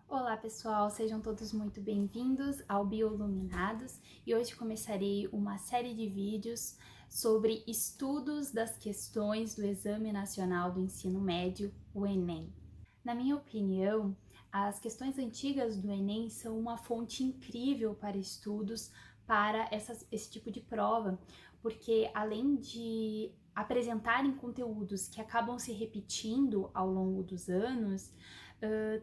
Olá pessoal, sejam todos muito bem-vindos ao Bioluminados e hoje começarei uma série de vídeos sobre estudos das questões do Exame Nacional do Ensino Médio, o Enem. Na minha opinião, as questões antigas do Enem são uma fonte incrível para estudos para esse tipo de prova, porque além de apresentarem conteúdos que acabam se repetindo ao longo dos anos,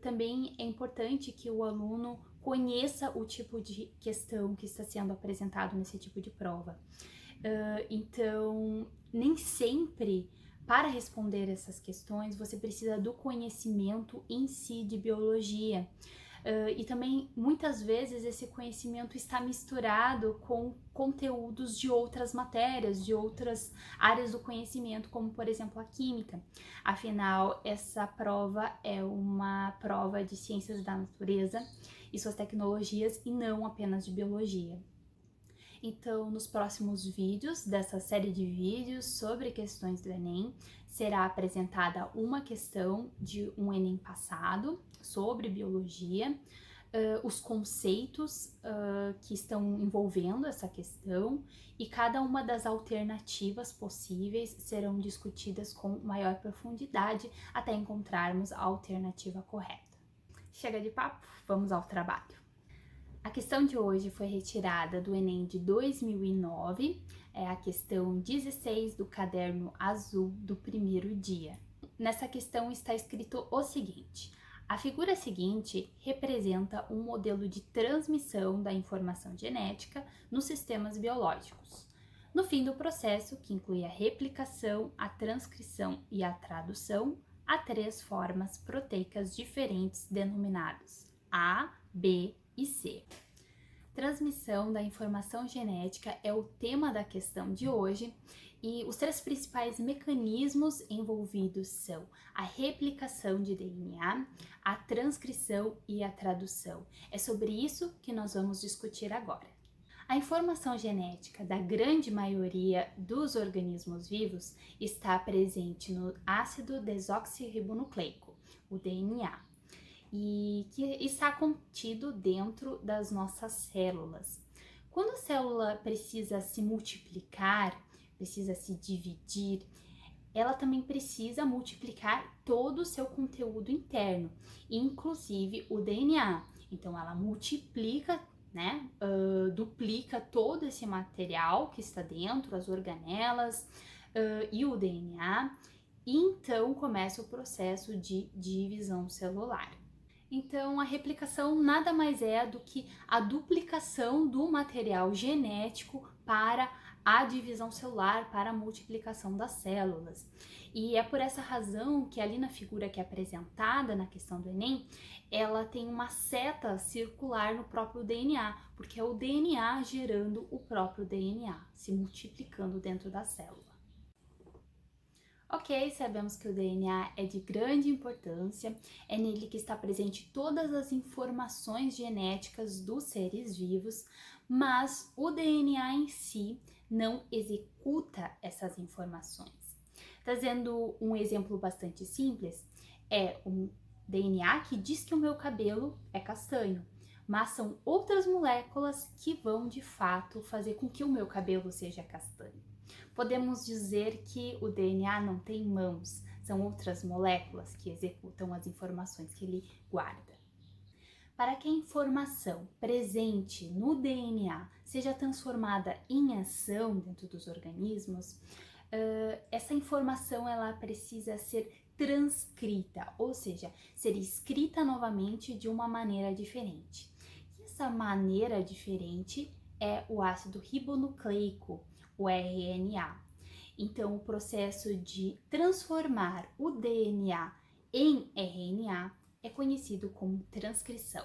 também é importante que o aluno conheça o tipo de questão que está sendo apresentado nesse tipo de prova. Então, nem sempre, para responder essas questões, você precisa do conhecimento em si de biologia. E também, muitas vezes, esse conhecimento está misturado com conteúdos de outras matérias, de outras áreas do conhecimento, como, por exemplo, a química. Afinal, essa prova é uma prova de ciências da natureza e suas tecnologias e não apenas de biologia. Então, nos próximos vídeos dessa série de vídeos sobre questões do Enem, será apresentada uma questão de um Enem passado sobre biologia, os conceitos que estão envolvendo essa questão e cada uma das alternativas possíveis serão discutidas com maior profundidade até encontrarmos a alternativa correta. Chega de papo, vamos ao trabalho. A questão de hoje foi retirada do Enem de 2009, é a questão 16 do caderno azul do primeiro dia. Nessa questão está escrito o seguinte: a figura seguinte representa um modelo de transmissão da informação genética nos sistemas biológicos. No fim do processo, que inclui a replicação, a transcrição e a tradução, há três formas proteicas diferentes denominadas A, B e C. Transmissão da informação genética é o tema da questão de hoje e os três principais mecanismos envolvidos são a replicação de DNA, a transcrição e a tradução. É sobre isso que nós vamos discutir agora. A informação genética da grande maioria dos organismos vivos está presente no ácido desoxirribonucleico, o DNA, e que está contido dentro das nossas células. Quando a célula precisa se multiplicar, precisa se dividir, ela também precisa multiplicar todo o seu conteúdo interno, inclusive o DNA. Então ela multiplica, duplica todo esse material que está dentro, as organelas e o DNA, e então começa o processo de divisão celular. Então, a replicação nada mais é do que a duplicação do material genético para a divisão celular, para a multiplicação das células. E é por essa razão que ali na figura que é apresentada na questão do Enem, ela tem uma seta circular no próprio DNA, porque é o DNA gerando o próprio DNA, se multiplicando dentro da célula. Ok, sabemos que o DNA é de grande importância, é nele que está presente todas as informações genéticas dos seres vivos, mas o DNA em si não executa essas informações. Trazendo um exemplo bastante simples, é um DNA que diz que o meu cabelo é castanho, mas são outras moléculas que vão de fato fazer com que o meu cabelo seja castanho. Podemos dizer que o DNA não tem mãos, são outras moléculas que executam as informações que ele guarda. Para que a informação presente no DNA seja transformada em ação dentro dos organismos, essa informação ela precisa ser transcrita, ou seja, ser escrita novamente de uma maneira diferente. E essa maneira diferente é o ácido ribonucleico, o RNA. Então, o processo de transformar o DNA em RNA é conhecido como transcrição.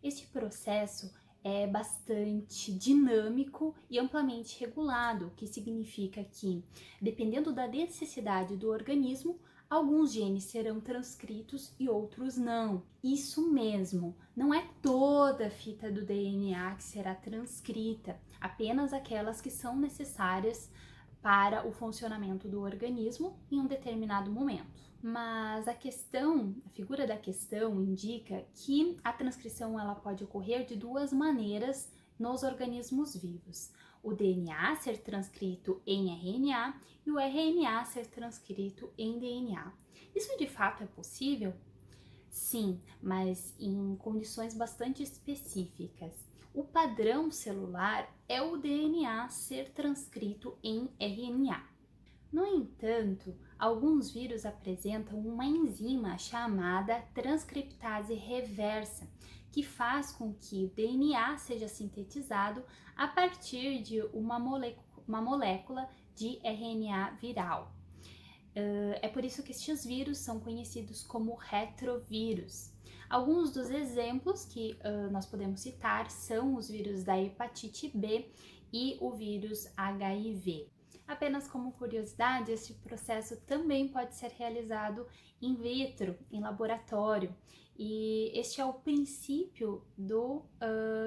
Este processo é bastante dinâmico e amplamente regulado, o que significa que, dependendo da necessidade do organismo, alguns genes serão transcritos e outros não. Isso mesmo, não é toda a fita do DNA que será transcrita, apenas aquelas que são necessárias para o funcionamento do organismo em um determinado momento. Mas a figura da questão indica que a transcrição ela pode ocorrer de duas maneiras nos organismos vivos. O DNA ser transcrito em RNA e o RNA ser transcrito em DNA. Isso de fato é possível? Sim, mas em condições bastante específicas. O padrão celular é o DNA ser transcrito em RNA. No entanto, alguns vírus apresentam uma enzima chamada transcriptase reversa, que faz com que o DNA seja sintetizado a partir de uma molécula de RNA viral. É por isso que estes vírus são conhecidos como retrovírus. Alguns dos exemplos que nós podemos citar são os vírus da hepatite B e o vírus HIV. Apenas como curiosidade, este processo também pode ser realizado in vitro, em laboratório, e este é o princípio do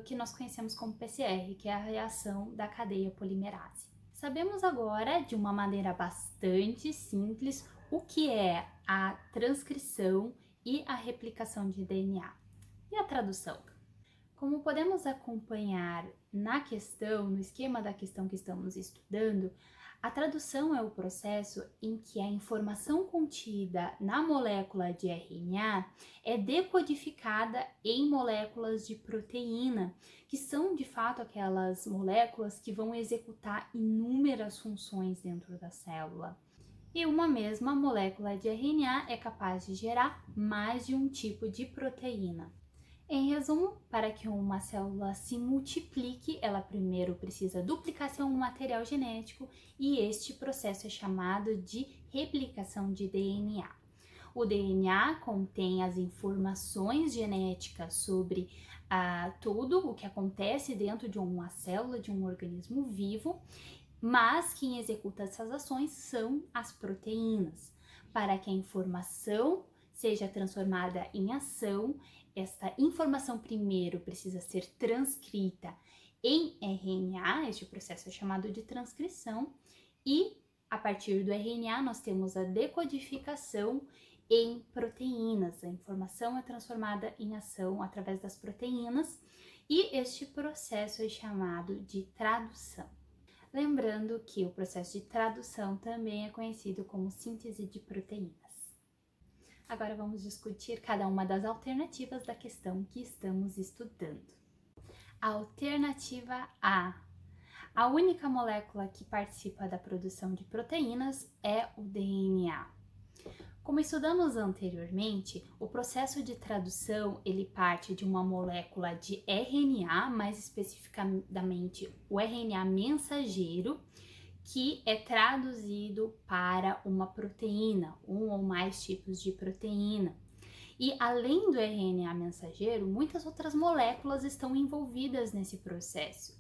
que nós conhecemos como PCR, que é a reação da cadeia polimerase. Sabemos agora, de uma maneira bastante simples, o que é a transcrição e a replicação de DNA. E a tradução? Como podemos acompanhar na questão, no esquema da questão que estamos estudando, a tradução é o processo em que a informação contida na molécula de RNA é decodificada em moléculas de proteína, que são de fato aquelas moléculas que vão executar inúmeras funções dentro da célula. E uma mesma molécula de RNA é capaz de gerar mais de um tipo de proteína. Em resumo, para que uma célula se multiplique, ela primeiro precisa duplicar seu material genético e este processo é chamado de replicação de DNA. O DNA contém as informações genéticas sobre tudo o que acontece dentro de uma célula, de um organismo vivo, mas quem executa essas ações são as proteínas. Para que a informação seja transformada em ação, esta informação primeiro precisa ser transcrita em RNA, este processo é chamado de transcrição, e a partir do RNA nós temos a decodificação em proteínas. A informação é transformada em ação através das proteínas e este processo é chamado de tradução. Lembrando que o processo de tradução também é conhecido como síntese de proteínas. Agora vamos discutir cada uma das alternativas da questão que estamos estudando. A alternativa A. A única molécula que participa da produção de proteínas é o DNA. Como estudamos anteriormente, o processo de tradução ele parte de uma molécula de RNA, mais especificamente o RNA mensageiro, que é traduzido para uma proteína, um ou mais tipos de proteína. E além do RNA mensageiro, muitas outras moléculas estão envolvidas nesse processo.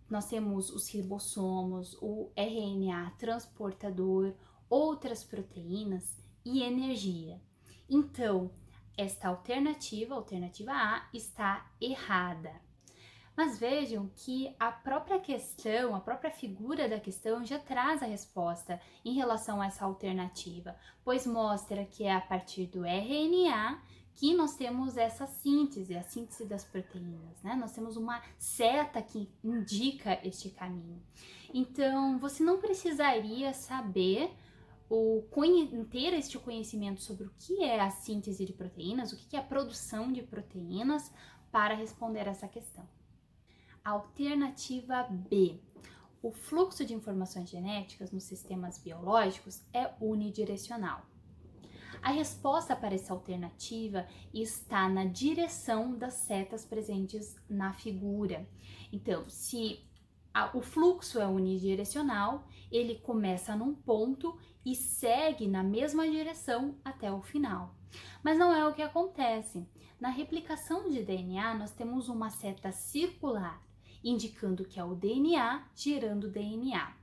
Nós temos os ribossomos, o RNA transportador, outras proteínas e energia. Então, esta alternativa, a alternativa A, está errada. Mas vejam que a própria questão, a própria figura da questão já traz a resposta em relação a essa alternativa, pois mostra que é a partir do RNA que nós temos essa síntese, a síntese das proteínas, né? Nós temos uma seta que indica este caminho. Então, você não precisaria saber ter este conhecimento sobre o que é a síntese de proteínas, o que é a produção de proteínas para responder essa questão. Alternativa B. O fluxo de informações genéticas nos sistemas biológicos é unidirecional. A resposta para essa alternativa está na direção das setas presentes na figura. Então, se o fluxo é unidirecional, ele começa num ponto e segue na mesma direção até o final. Mas não é o que acontece. Na replicação de DNA, nós temos uma seta circular, indicando que é o DNA gerando DNA.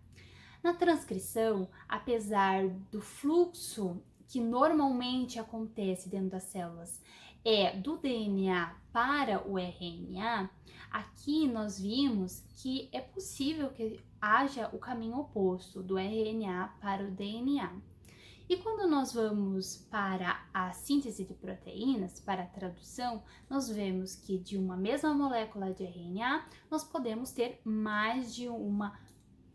Na transcrição, apesar do fluxo que normalmente acontece dentro das células é do DNA para o RNA, aqui nós vimos que é possível que haja o caminho oposto do RNA para o DNA. E quando nós vamos para a síntese de proteínas, para a tradução, nós vemos que de uma mesma molécula de RNA, nós podemos ter mais de uma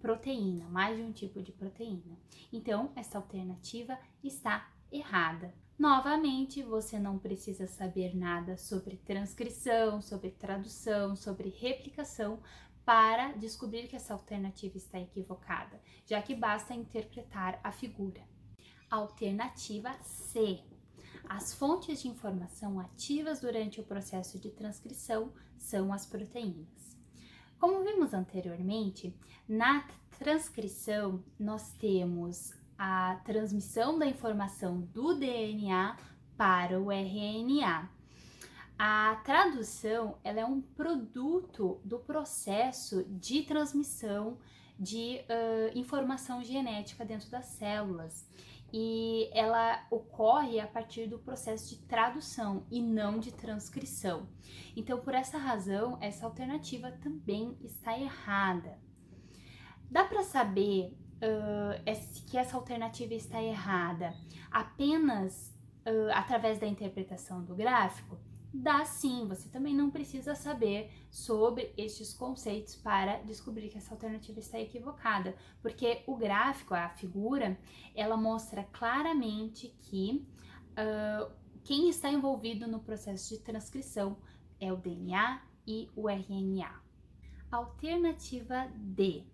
proteína, mais de um tipo de proteína. Então, essa alternativa está errada. Novamente, você não precisa saber nada sobre transcrição, sobre tradução, sobre replicação para descobrir que essa alternativa está equivocada, já que basta interpretar a figura. Alternativa C. As fontes de informação ativas durante o processo de transcrição são as proteínas. Como vimos anteriormente, na transcrição nós temos a transmissão da informação do DNA para o RNA. A tradução, ela é um produto do processo de transmissão de informação genética dentro das células. E ela ocorre a partir do processo de tradução e não de transcrição. Então, por essa razão, essa alternativa também está errada. Dá para saber que essa alternativa está errada apenas através da interpretação do gráfico? Dá sim, você também não precisa saber sobre estes conceitos para descobrir que essa alternativa está equivocada, porque o gráfico, a figura, ela mostra claramente que quem está envolvido no processo de transcrição é o DNA e o RNA. Alternativa D.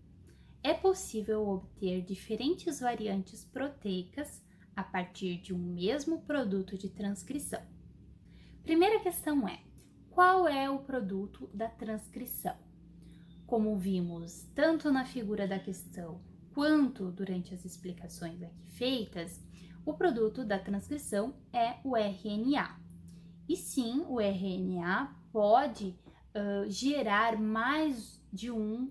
É possível obter diferentes variantes proteicas a partir de um mesmo produto de transcrição. Primeira questão é: qual é o produto da transcrição? Como vimos tanto na figura da questão quanto durante as explicações aqui feitas, o produto da transcrição é o RNA. E sim, o RNA pode gerar mais de um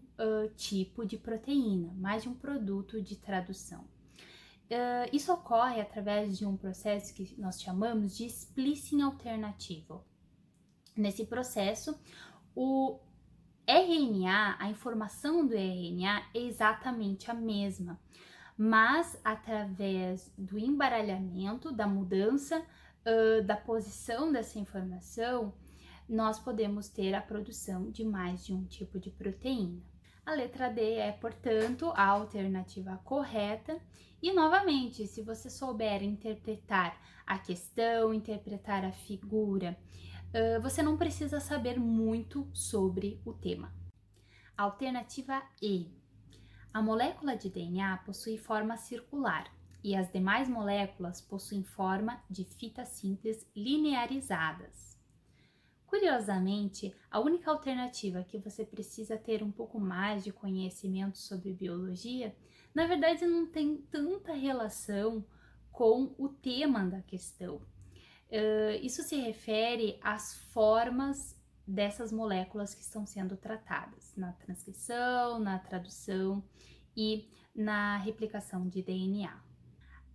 tipo de proteína, mais de um produto de tradução. Isso ocorre através de um processo que nós chamamos de splicing alternativo. Nesse processo, o RNA, a informação do RNA é exatamente a mesma, mas através do embaralhamento, da mudança da posição dessa informação, nós podemos ter a produção de mais de um tipo de proteína. A letra D é, portanto, a alternativa correta. E, novamente, se você souber interpretar a questão, interpretar a figura, você não precisa saber muito sobre o tema. Alternativa E. A molécula de DNA possui forma circular e as demais moléculas possuem forma de fitas simples linearizadas. Curiosamente, a única alternativa que você precisa ter um pouco mais de conhecimento sobre biologia, na verdade não tem tanta relação com o tema da questão. Isso se refere às formas dessas moléculas que estão sendo tratadas na transcrição, na tradução e na replicação de DNA.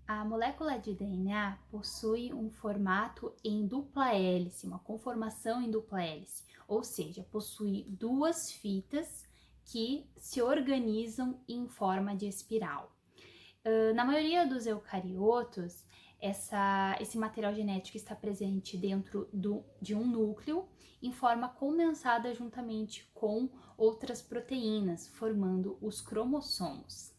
A molécula de DNA possui um formato em dupla hélice, uma conformação em dupla hélice, ou seja, possui duas fitas que se organizam em forma de espiral. Na maioria dos eucariotos, esse material genético está presente dentro de um núcleo em forma condensada juntamente com outras proteínas, formando os cromossomos.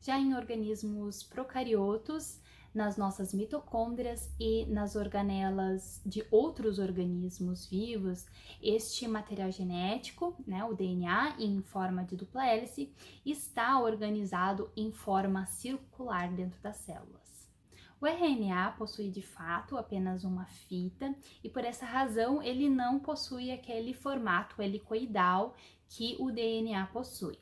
Já em organismos procariotos, nas nossas mitocôndrias e nas organelas de outros organismos vivos, este material genético, o DNA, em forma de dupla hélice, está organizado em forma circular dentro das células. O RNA possui de fato apenas uma fita e por essa razão ele não possui aquele formato helicoidal que o DNA possui.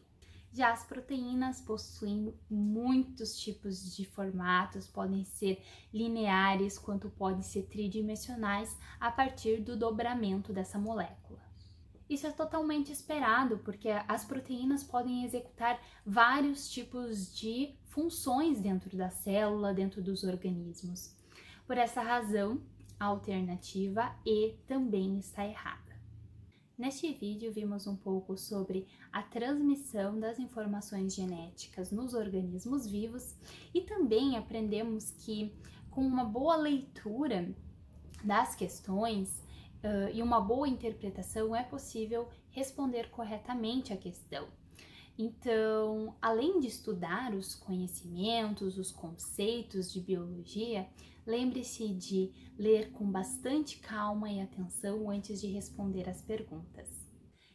Já as proteínas possuem muitos tipos de formatos, podem ser lineares, quanto podem ser tridimensionais a partir do dobramento dessa molécula. Isso é totalmente esperado, porque as proteínas podem executar vários tipos de funções dentro da célula, dentro dos organismos. Por essa razão, a alternativa E também está errada. Neste vídeo vimos um pouco sobre a transmissão das informações genéticas nos organismos vivos e também aprendemos que com uma boa leitura das questões e uma boa interpretação é possível responder corretamente a questão. Então, além de estudar os conhecimentos, os conceitos de biologia, lembre-se de ler com bastante calma e atenção antes de responder as perguntas.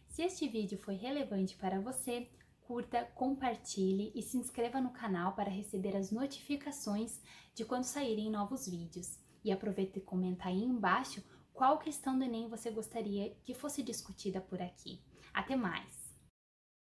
Se este vídeo foi relevante para você, curta, compartilhe e se inscreva no canal para receber as notificações de quando saírem novos vídeos. E aproveite e comenta aí embaixo qual questão do Enem você gostaria que fosse discutida por aqui. Até mais!